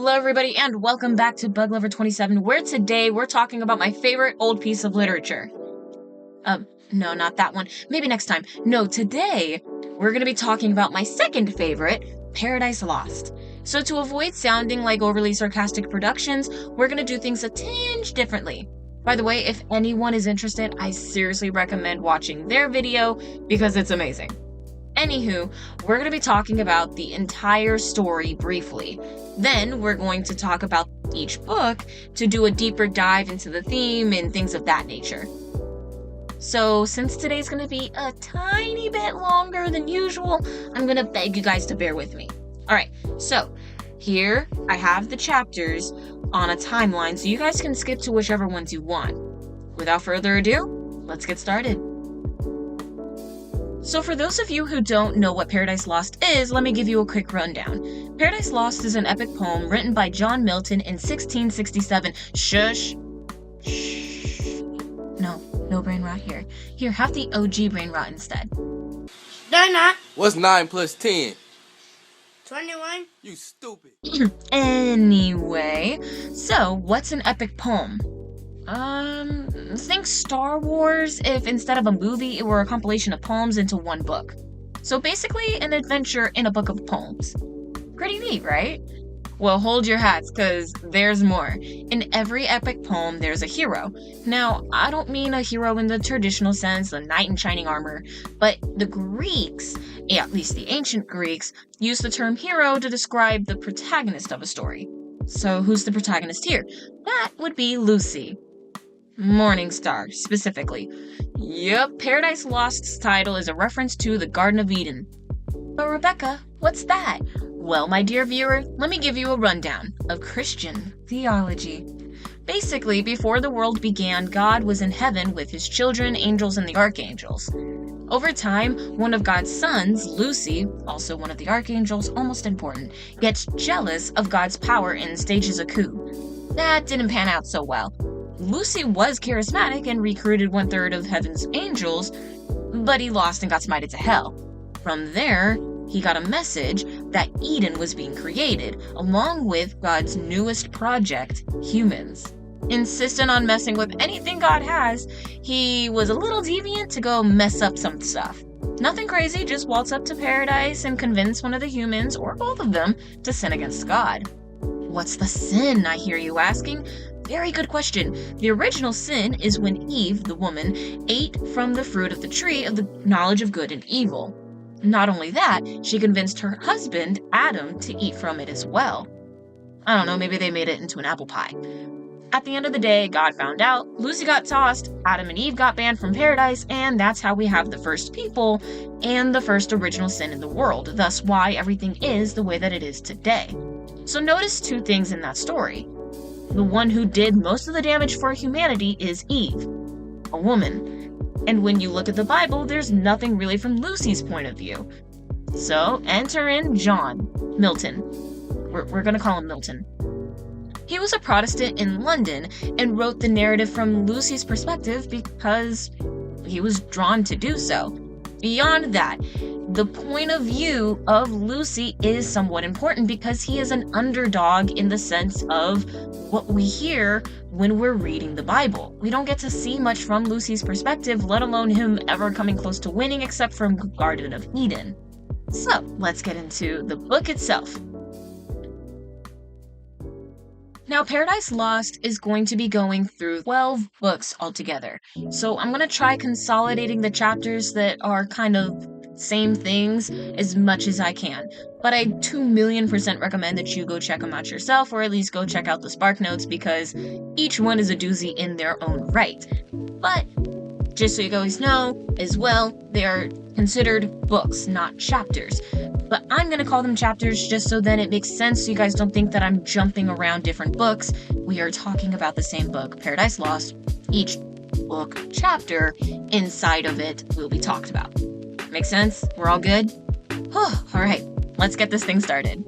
Hello everybody and welcome back to Bug Lover 27, where today we're talking about my favorite old piece of literature. No, not that one. Maybe next time. No, today we're gonna be talking about my second favorite, Paradise Lost. So to avoid sounding like overly sarcastic productions, we're gonna do things a tinge differently. By the way, if anyone is interested, I seriously recommend watching their video because it's amazing. Anywho, we're going to be talking about the entire story briefly. Then we're going to talk about each book to do a deeper dive into the theme and things of that nature. So since today's going to be a tiny bit longer than usual, I'm going to beg you guys to bear with me. Alright, so here I have the chapters on a timeline so you guys can skip to whichever ones you want. Without further ado, let's get started. So for those of you who don't know what Paradise Lost is, let me give you a quick rundown. Paradise Lost is an epic poem written by John Milton in 1667. Shush. Shh. No brain rot here. Here, have the OG brain rot instead. They're not. What's 9 plus 10? 21. You stupid. Anyway, so what's an epic poem? Think Star Wars if instead of a movie, it were a compilation of poems into one book. So basically an adventure in a book of poems. Pretty neat, right? Well, hold your hats, cause there's more. In every epic poem, there's a hero. Now, I don't mean a hero in the traditional sense, a knight in shining armor, but the Greeks, at least the ancient Greeks, used the term hero to describe the protagonist of a story. So who's the protagonist here? That would be Lucy. Morningstar, specifically. Yup, Paradise Lost's title is a reference to the Garden of Eden. But Rebecca, what's that? Well, my dear viewer, let me give you a rundown of Christian theology. Basically, before the world began, God was in heaven with his children, angels, and the archangels. Over time, one of God's sons, Lucy, also one of the archangels, almost important, gets jealous of God's power and stages a coup. That didn't pan out so well. Lucy was charismatic and recruited 1/3 of heaven's angels, but he lost and got smited to hell. From there, he got a message that Eden was being created, along with God's newest project, humans. Insistent on messing with anything God has, he was a little deviant to go mess up some stuff. Nothing crazy, just waltz up to paradise and convince one of the humans, or both of them, to sin against God. What's the sin, I hear you asking? Very good question. The original sin is when Eve, the woman, ate from the fruit of the tree of the knowledge of good and evil. Not only that, she convinced her husband, Adam, to eat from it as well. I don't know, maybe they made it into an apple pie. At the end of the day, God found out, Lucy got tossed, Adam and Eve got banned from paradise, and that's how we have the first people and the first original sin in the world, thus why everything is the way that it is today. So notice two things in that story. The one who did most of the damage for humanity is Eve, a woman. And when you look at the Bible, there's nothing really from Lucy's point of view. So enter in John Milton. We're gonna call him Milton. He was a Protestant in London and wrote the narrative from Lucy's perspective because he was drawn to do so. Beyond that, the point of view of Lucy is somewhat important because he is an underdog in the sense of what we hear when we're reading the Bible. We don't get to see much from Lucy's perspective, let alone him ever coming close to winning except from Garden of Eden. So, let's get into the book itself. Now, Paradise Lost is going to be going through 12 books altogether. So I'm going to try consolidating the chapters that are kind of same things as much as I can. But I 2,000,000% recommend that you go check them out yourself, or at least go check out the Spark Notes, because each one is a doozy in their own right. But just so you guys know as well, they are considered books, not chapters. But I'm going to call them chapters just so then it makes sense so you guys don't think that I'm jumping around different books. We are talking about the same book, Paradise Lost. Each book chapter inside of it will be talked about. Make sense? We're all good? Alright, let's get this thing started.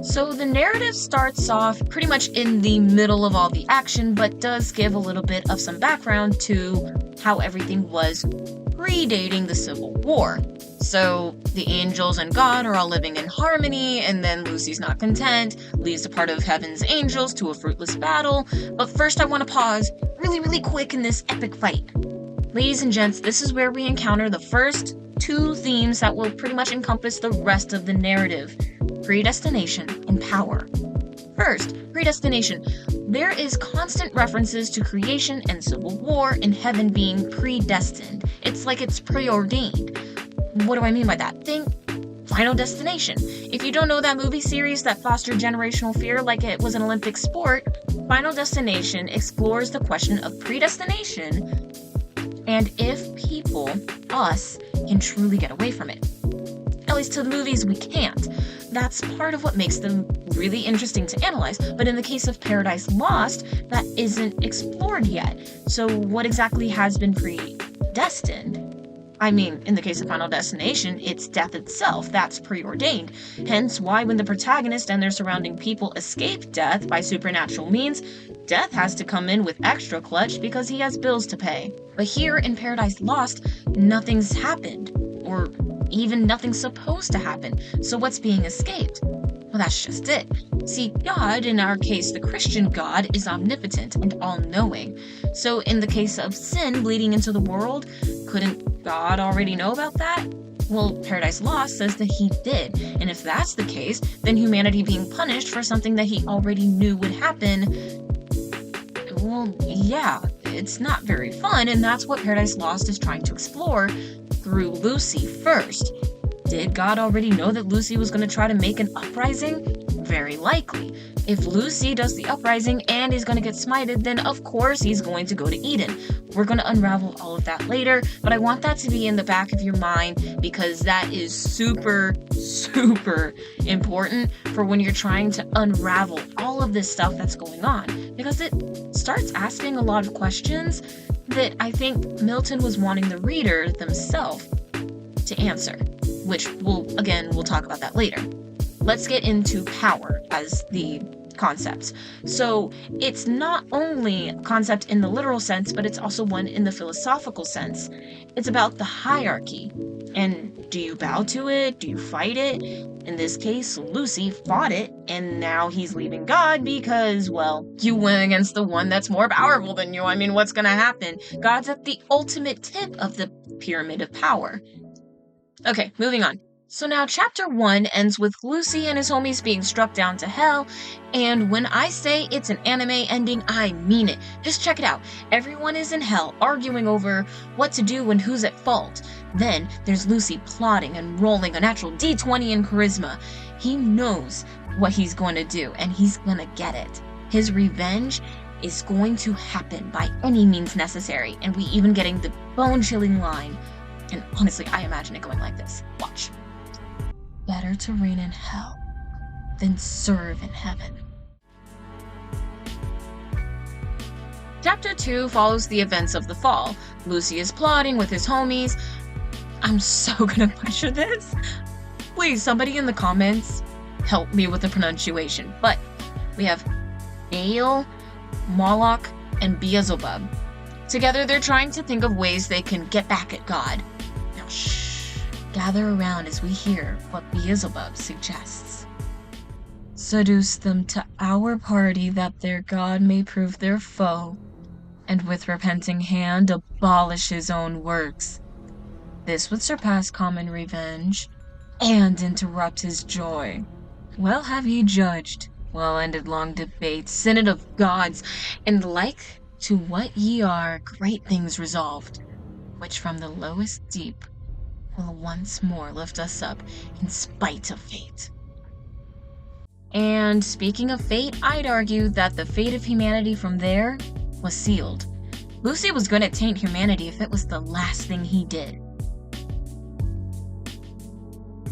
So the narrative starts off pretty much in the middle of all the action, but does give a little bit of some background to how everything was predating the Civil War. So the angels and God are all living in harmony, and then Lucy's not content, leads a part of heaven's angels to a fruitless battle. But first I want to pause really quick in this epic fight. Ladies and gents, this is where we encounter the first two themes that will pretty much encompass the rest of the narrative: predestination and power. First, predestination. There is constant references to creation and civil war and heaven being predestined. It's like it's preordained. What do I mean by that? Think Final Destination. If you don't know that movie series that fostered generational fear like it was an Olympic sport, Final Destination explores the question of predestination and if people, us, can truly get away from it. At least to the movies, we can't. That's part of what makes them really interesting to analyze, but in the case of Paradise Lost, that isn't explored yet. So what exactly has been predestined? I mean, in the case of Final Destination, it's death itself that's preordained. Hence why when the protagonist and their surrounding people escape death by supernatural means, death has to come in with extra clutch because he has bills to pay. But here in Paradise Lost, nothing's happened, or even nothing's supposed to happen. So what's being escaped? Well, that's just it. See, God, in our case the Christian God, is omnipotent and all-knowing. So in the case of sin bleeding into the world, couldn't God already know about that? Well, Paradise Lost says that he did, and if that's the case, then humanity being punished for something that he already knew would happen, well, yeah, it's not very fun, and that's what Paradise Lost is trying to explore through Lucy first. Did God already know that Lucy was going to try to make an uprising? Very likely. If Lucy does the uprising and is going to get smited, then of course he's going to go to Eden. We're going to unravel all of that later, but I want that to be in the back of your mind because that is super important for when you're trying to unravel all of this stuff that's going on, because it starts asking a lot of questions that I think Milton was wanting the reader themselves to answer, which we'll talk about that later. Let's get into power as the concepts. So it's not only a concept in the literal sense, but it's also one in the philosophical sense. It's about the hierarchy. And do you bow to it? Do you fight it? In this case, Lucy fought it, and now he's leaving God because, well, you went against the one that's more powerful than you. I mean, what's gonna happen? God's at the ultimate tip of the pyramid of power. Okay, moving on. So now chapter 1 ends with Lucy and his homies being struck down to hell, and when I say it's an anime ending, I mean it. Just check it out. Everyone is in hell, arguing over what to do and who's at fault. Then there's Lucy plotting and rolling a natural D20 in charisma. He knows what he's going to do, and he's gonna get it. His revenge is going to happen by any means necessary, and we even getting the bone-chilling line. And honestly, I imagine it going like this. Watch. Better to reign in hell than serve in heaven. Chapter 2 follows the events of the fall. Lucy is plotting with his homies. I'm so gonna butcher this. Please, somebody in the comments help me with the pronunciation. But we have Baal, Moloch, and Beelzebub. Together they're trying to think of ways they can get back at God. Now shh. Gather around as we hear what Beelzebub suggests. Seduce them to our party that their God may prove their foe, and with repenting hand abolish his own works. This would surpass common revenge, and interrupt his joy. Well have ye judged, well ended long debate, synod of gods, and like to what ye are, great things resolved, which from the lowest deep will once more lift us up in spite of fate. And speaking of fate, I'd argue that the fate of humanity from there was sealed. Lucy was going to taint humanity if it was the last thing he did.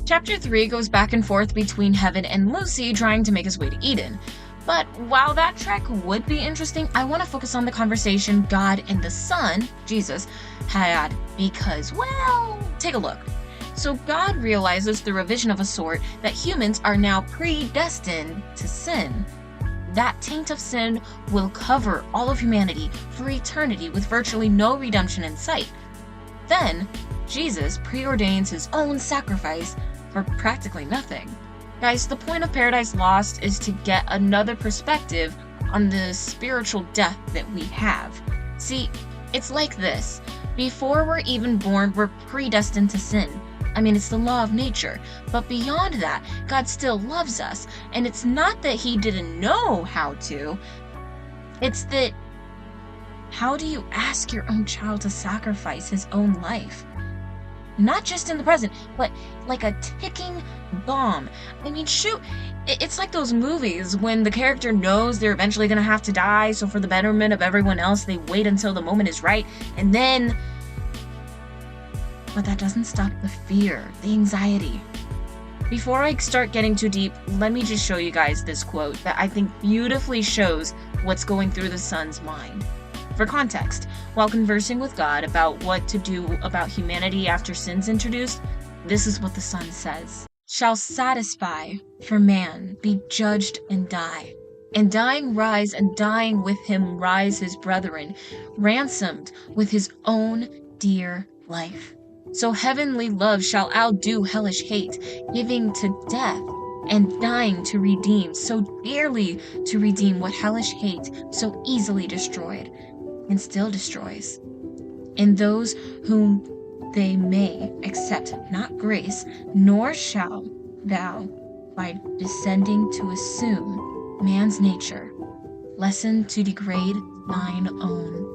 Chapter 3 goes back and forth between Heaven and Lucy trying to make his way to Eden. But while that trek would be interesting, I want to focus on the conversation God and the Son, Jesus, had because, well, take a look. So God realizes through a vision of a sort that humans are now predestined to sin. That taint of sin will cover all of humanity for eternity with virtually no redemption in sight. Then, Jesus preordains his own sacrifice for practically nothing. Guys, the point of Paradise Lost is to get another perspective on the spiritual death that we have. See, it's like this. Before we're even born, we're predestined to sin. I mean, it's the law of nature. But beyond that, God still loves us. And it's not that he didn't know how to. It's that, how do you ask your own child to sacrifice his own life? Not just in the present, but like a ticking bomb. I mean, shoot, it's like those movies when the character knows they're eventually gonna have to die, so for the betterment of everyone else, they wait until the moment is right, and then... But that doesn't stop the fear, the anxiety. Before I start getting too deep, let me just show you guys this quote that I think beautifully shows what's going through the son's mind. For context, while conversing with God about what to do about humanity after sin's introduced, this is what the son says. Shall satisfy for man be judged and die. And dying rise, and dying with him rise his brethren, ransomed with his own dear life. So heavenly love shall outdo hellish hate, giving to death and dying to redeem, so dearly to redeem what hellish hate so easily destroyed, and still destroys. In those whom they may accept not grace, nor shall thou, by descending to assume man's nature, lessen to degrade thine own.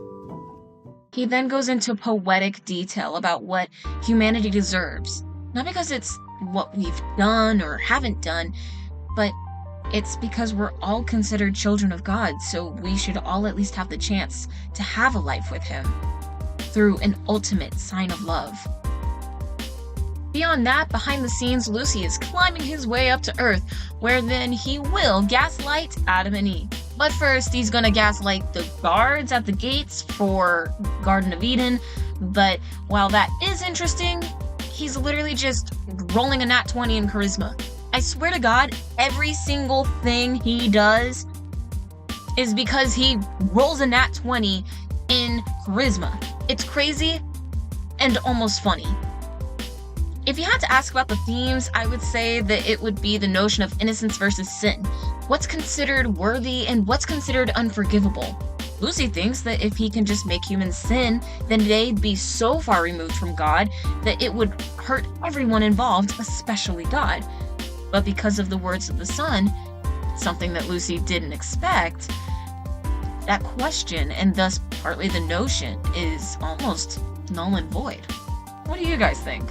He then goes into poetic detail about what humanity deserves, not because it's what we've done or haven't done, but it's because we're all considered children of God, so we should all at least have the chance to have a life with him through an ultimate sign of love. Beyond that, behind the scenes, Lucy is climbing his way up to Earth, where then he will gaslight Adam and Eve. But first, he's gonna gaslight the guards at the gates for Garden of Eden, but while that is interesting, he's literally just rolling a nat 20 in charisma. I swear to God, every single thing he does is because he rolls a nat 20 in charisma. It's crazy and almost funny. If you had to ask about the themes, I would say that it would be the notion of innocence versus sin. What's considered worthy and what's considered unforgivable? Lucy thinks that if he can just make humans sin, then they'd be so far removed from God that it would hurt everyone involved, especially God. But because of the words of the son, something that Lucy didn't expect, that question, and thus partly the notion, is almost null and void. What do you guys think?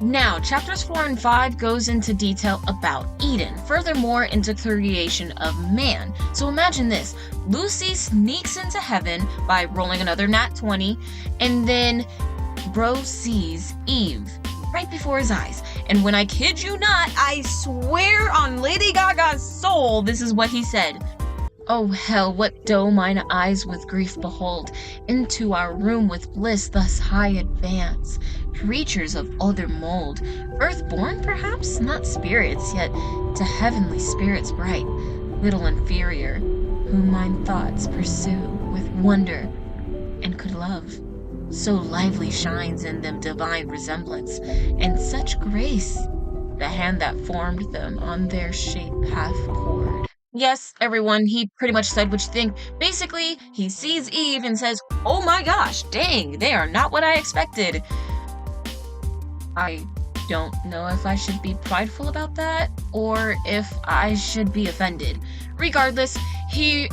Now, chapters 4 and 5 goes into detail about Eden, furthermore into creation of man. So imagine this, Lucy sneaks into heaven by rolling another nat 20, and then bro sees Eve right before his eyes. And when I kid you not, I swear on Lady Gaga's soul, this is what he said. Oh hell, what doe mine eyes with grief behold, into our room with bliss thus high advance. Creatures of other mold, earth-born perhaps, not spirits, yet to heavenly spirits bright, little inferior, whom mine thoughts pursue with wonder and could love. So lively shines in them divine resemblance, and such grace, the hand that formed them on their shape hath poured. Yes, everyone, he pretty much said what you think. Basically, he sees Eve and says, oh my gosh, dang, they are not what I expected. I don't know if I should be prideful about that, or if I should be offended. Regardless, he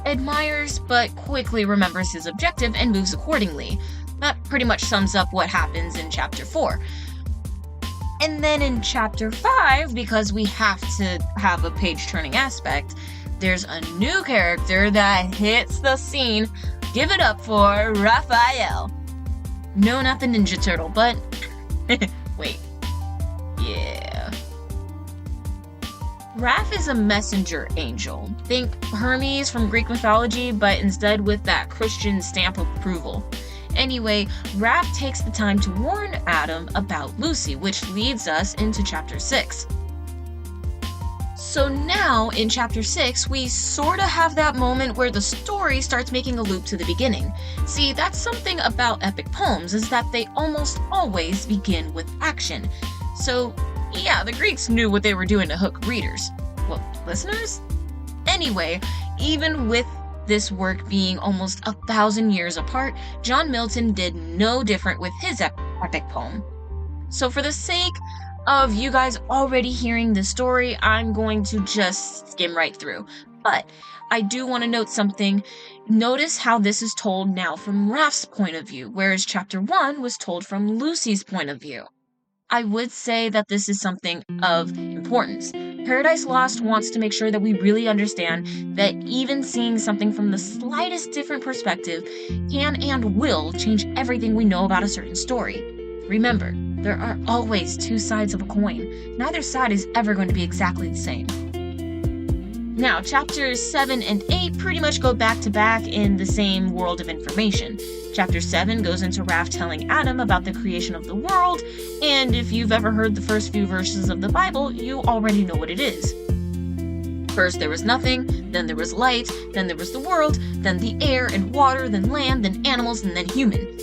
admires but quickly remembers his objective and moves accordingly. That pretty much sums up what happens in chapter 4. And then in chapter 5, because we have to have a page-turning aspect, there's a new character that hits the scene. Give it up for Raphael. No, not the Ninja Turtle, but... wait. Yeah. Raph is a messenger angel. Think Hermes from Greek mythology, but instead with that Christian stamp of approval. Anyway, Raph takes the time to warn Adam about Lucy, which leads us into chapter 6. So now, in chapter 6, we sorta have that moment where the story starts making a loop to the beginning. See, that's something about epic poems, is that they almost always begin with action. So, yeah, the Greeks knew what they were doing to hook readers. Well, listeners? Anyway, even with this work being almost 1,000 years apart, John Milton did no different with his epic poem. So for the sake of you guys already hearing the story, I'm going to just skim right through. But I do want to note something. Notice how this is told now from Raph's point of view, whereas chapter 1 was told from Lucy's point of view. I would say that this is something of importance. Paradise Lost wants to make sure that we really understand that even seeing something from the slightest different perspective can and will change everything we know about a certain story. Remember, there are always two sides of a coin. Neither side is ever going to be exactly the same. Now, chapters 7 and 8 pretty much go back to back in the same world of information. Chapter 7 goes into Raph telling Adam about the creation of the world, and if you've ever heard the first few verses of the Bible, you already know what it is. First there was nothing, then there was light, then there was the world, then the air and water, then land, then animals, and then human.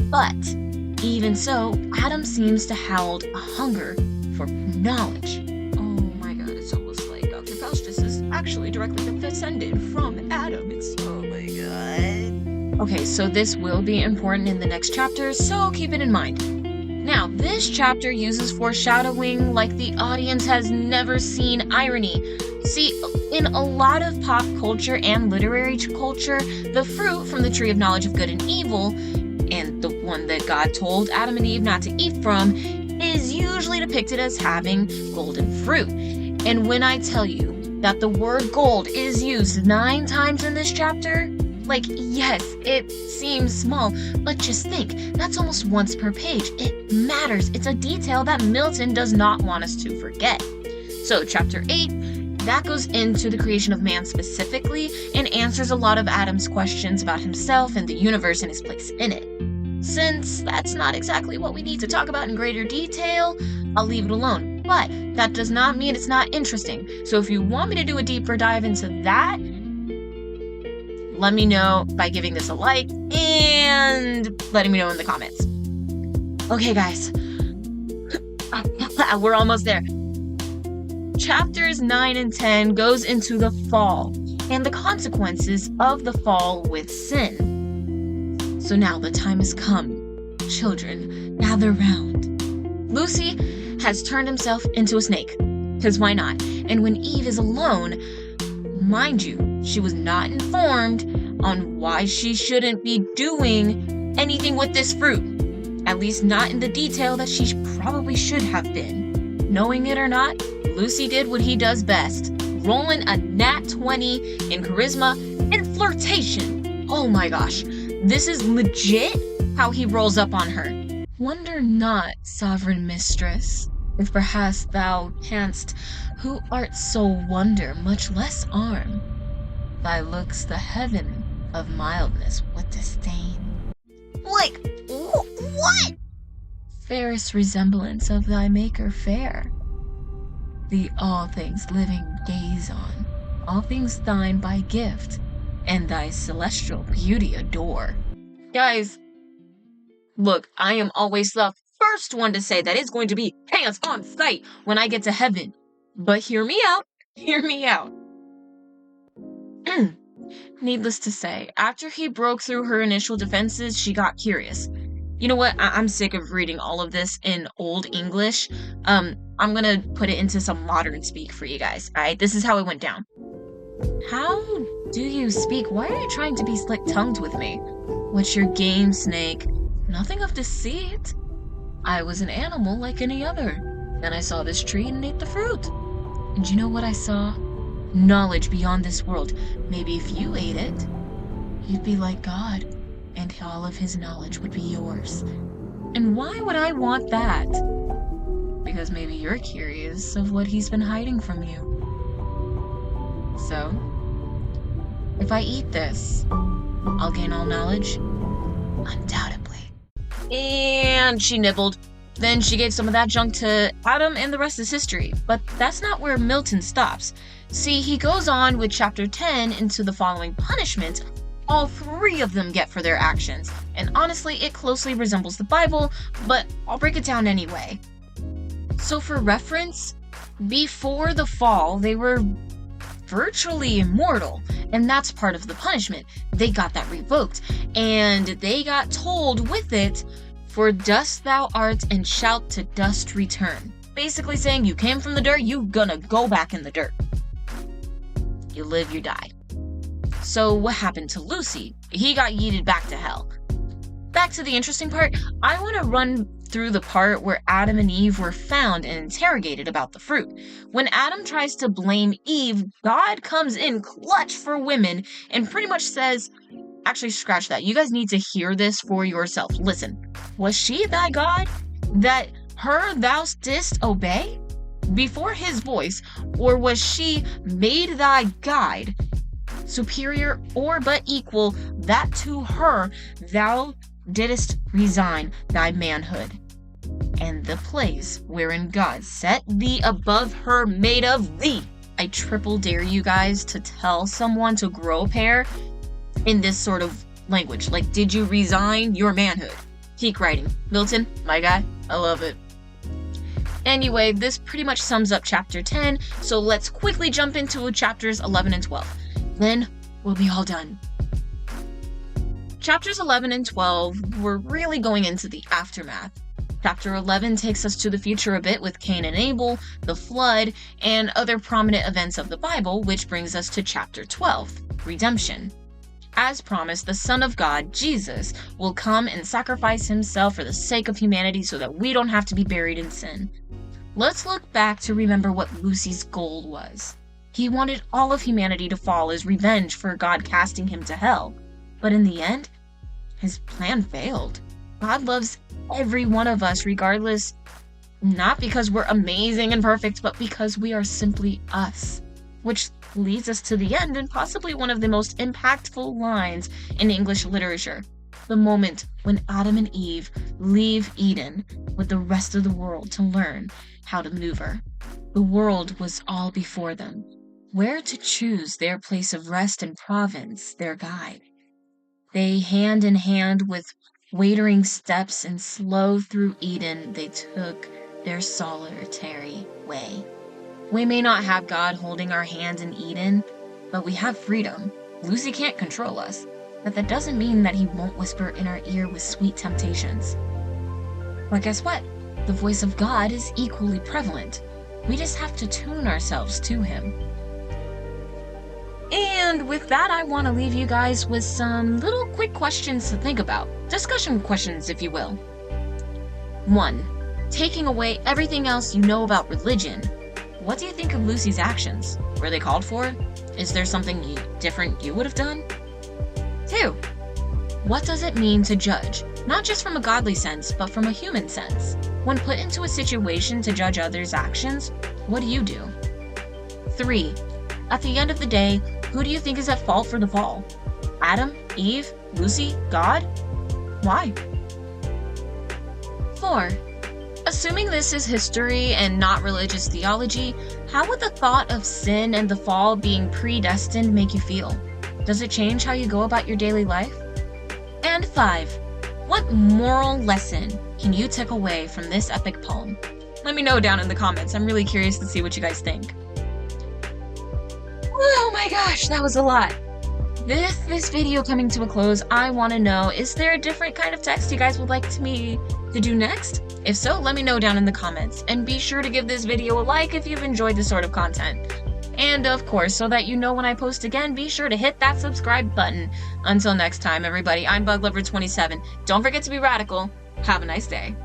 But, even so, Adam seems to hold a hunger for knowledge. Oh my god, it's almost like Dr. Faustus is actually directly descended from Adam. Oh my god. Okay, so this will be important in the next chapter, so keep it in mind. Now, this chapter uses foreshadowing like the audience has never seen irony. See, in a lot of pop culture and literary culture, the fruit from the tree of knowledge of good and evil, and the one that God told Adam and Eve not to eat from, is usually depicted as having golden fruit. And when I tell you that the word gold is used 9 times in this chapter, like, yes, it seems small, but just think, that's almost once per page. It matters. It's a detail that Milton does not want us to forget. So, chapter 8, that goes into the creation of man specifically and answers a lot of Adam's questions about himself and the universe and his place in it. Since that's not exactly what we need to talk about in greater detail, I'll leave it alone. But that does not mean it's not interesting. So if you want me to do a deeper dive into that, let me know by giving this a like and letting me know in the comments. Okay, guys. We're almost there. Chapters 9 and 10 goes into the fall and the consequences of the fall with sin. So now the time has come. Children, gather round. Lucy has turned himself into a snake. Because why not? And when Eve is alone, mind you, she was not informed on why she shouldn't be doing anything with this fruit. At least not in the detail that she probably should have been. Knowing it or not, Lucy did what he does best. Rolling a nat 20 in charisma and flirtation. Oh my gosh, this is legit how he rolls up on her. Wonder not, sovereign mistress, if perhaps thou canst, who art so wonder, much less arm. Thy looks the heaven of mildness with disdain. Like, what? Fairest resemblance of thy maker fair. The all things living gaze on, all things thine by gift, and thy celestial beauty adore. Guys, look, I am always the first one to say that it's going to be pants on sight when I get to heaven. But hear me out. Hear me out. Needless to say, after he broke through her initial defenses, she got curious. You know what? I'm sick of reading all of this in Old English. I'm gonna put it into some modern speak for you guys. Alright, this is how it went down. How do you speak? Why are you trying to be slick-tongued with me? What's your game, Snake? Nothing of deceit. I was an animal like any other. Then I saw this tree and ate the fruit. And you know what I saw? Knowledge beyond this world. Maybe if you ate it, you'd be like God, and all of his knowledge would be yours. And why would I want that? Because maybe you're curious of what he's been hiding from you. So, if I eat this, I'll gain all knowledge? Undoubtedly. And she nibbled. Then she gave some of that junk to Adam, and the rest is history. But that's not where Milton stops. See, he goes on with chapter 10 into the following punishment all three of them get for their actions. And honestly, it closely resembles the Bible, but I'll break it down anyway. So for reference, before the fall, they were virtually immortal, and that's part of the punishment. They got that revoked, and they got told with it, "For dust thou art, and shalt to dust return." Basically saying, you came from the dirt, you gonna go back in the dirt. You live, you die. So what happened to Lucy? He got yeeted back to hell. Back to the interesting part, I want to run through the part where Adam and Eve were found and interrogated about the fruit. When Adam tries to blame Eve, God comes in clutch for women and pretty much says, actually scratch that, you guys need to hear this for yourself. Listen, was she thy God, that her thou didst obey before his voice, or was she made thy guide, superior or but equal, that to her thou didst resign thy manhood, and the place wherein God set thee above her made of thee? I triple dare you guys to tell someone to grow a pair in this sort of language. Like, did you resign your manhood? Keep writing. Milton, my guy, I love it. Anyway, this pretty much sums up chapter 10, so let's quickly jump into chapters 11 and 12. Then we'll be all done. Chapters 11 and 12 were really going into the aftermath. Chapter 11 takes us to the future a bit with Cain and Abel, the flood, and other prominent events of the Bible, which brings us to chapter 12, redemption. As promised, the Son of God, Jesus, will come and sacrifice himself for the sake of humanity so that we don't have to be buried in sin. Let's look back to remember what Lucy's goal was. He wanted all of humanity to fall as revenge for God casting him to hell. But in the end, his plan failed. God loves every one of us regardless, not because we're amazing and perfect, but because we are simply us. Which leads us to the end and possibly one of the most impactful lines in English literature. The moment when Adam and Eve leave Eden with the rest of the world to learn how to maneuver. The world was all before them. Where to choose their place of rest and province, their guide. They hand in hand with wavering steps and slow through Eden they took their solitary way. We may not have God holding our hands in Eden, but we have freedom. Lucy can't control us, but that doesn't mean that he won't whisper in our ear with sweet temptations. But guess what? The voice of God is equally prevalent. We just have to tune ourselves to him. And with that, I want to leave you guys with some little quick questions to think about. Discussion questions, if you will. 1. Taking away everything else you know about religion, what do you think of Lucy's actions? Were they called for? Is there something different you would have done? 2. What does it mean to judge? Not just from a godly sense, but from a human sense. When put into a situation to judge others' actions, what do you do? 3. At the end of the day, who do you think is at fault for the fall? Adam, Eve, Lucy, God? Why? 4. Assuming this is history and not religious theology, how would the thought of sin and the fall being predestined make you feel? Does it change how you go about your daily life? And 5. What moral lesson can you take away from this epic poem? Let me know down in the comments. I'm really curious to see what you guys think. Oh my gosh, that was a lot. With this video coming to a close, I want to know, is there a different kind of text you guys would like me to do next? If so, let me know down in the comments, and be sure to give this video a like if you've enjoyed this sort of content. And of course, so that you know when I post again, be sure to hit that subscribe button. Until next time, everybody, I'm BugLover27. Don't forget to be radical. Have a nice day.